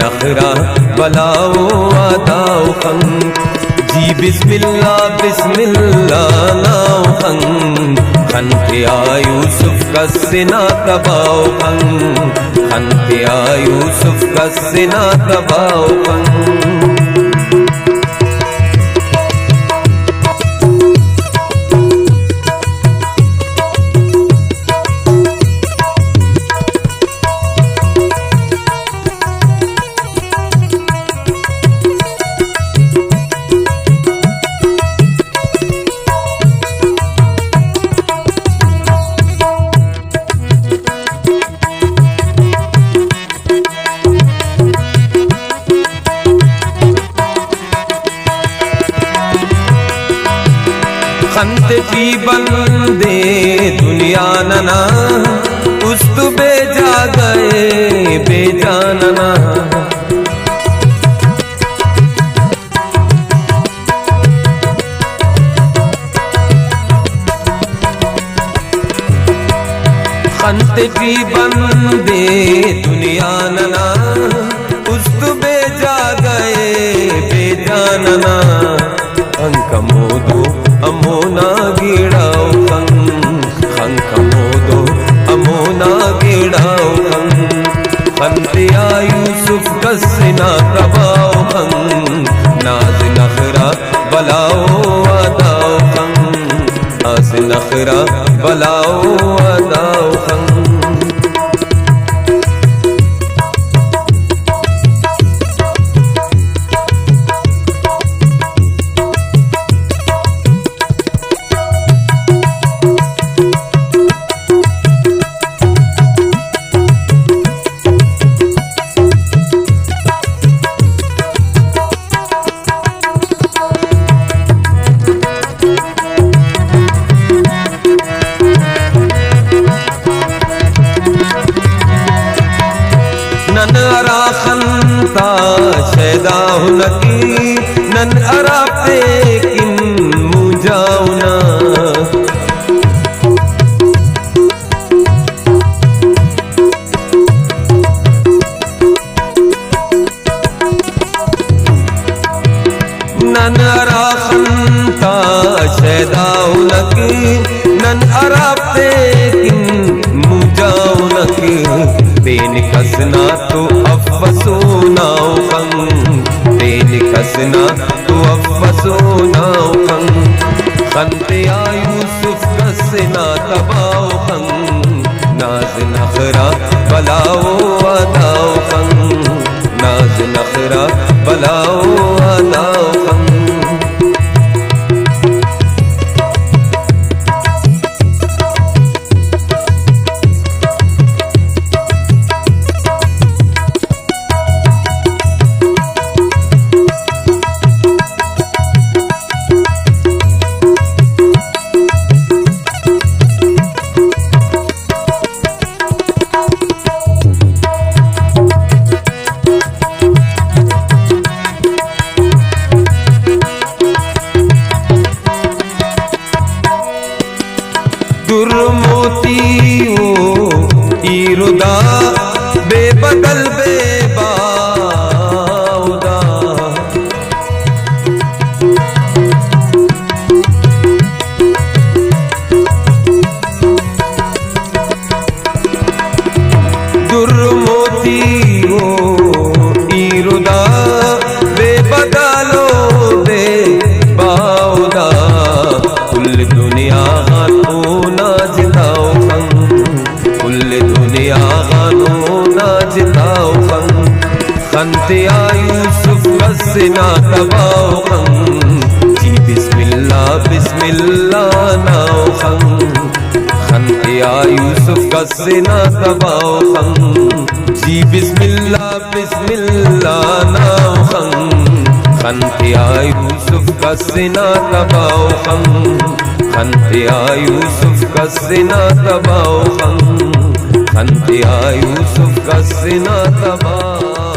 नखरा बलाओ आदाओ खंग जी बिस्मिल्लाह बिस्मिल्लाह नाओ खंग खन के आ यूसुफ का सिना तबाओ खंग खन के आ यूसुफ का सिना तबाओ खंग खंत की बंदे दुनिया नना उस्त बेजा गए बेजानना खंत की बंदे दुनिया नना उस्त बेजा गए बेजानना अंकमोदो अमोना गिड़ाओ खंग मोदो अमोना गिड़ाओ खंते आ यूसुफ का सिना तबाओ खंग नाज नखरा बलाओ आदाओ खंग नाज नखरा बलाओ आदाओ खंग नन अरा खंता शैदा हुनकी नन अरा पे किन मुजाउना नन अरा खंता शैदा हुनकी नन अरा पे किन मुजाउनकी बेन कसना तो अफसोनाओ खंग बेन कसना तो अफसोनाओ खंग खंते आ यूसुफ का सिना तबाओ खंग नाज नखरा बलाओ आदाओ खंग नाज नखरा बलाओ आदाओ खंग दुर्मोती ओ इरुदा बेबदल बेबाउदा दुर्मोती ओ इरुदा बेबदलो बेबाउदा कुल दुनिया खंते आ यूसुफ का सिना तबाओ खंग जी बिस्मिल्लाह बिस्मिल्लाह नाओ खंग खंते आ यूसुफ का सिना तबाओ खंग जी बिस्मिल्लाह बिस्मिल्लाह नाओ खंग खंते आ यूसुफ का सिना तबाओ खंग खंते आ यूसुफ का सिना तबाओ खंग खंते आ यूसुफ का सिना तबाओ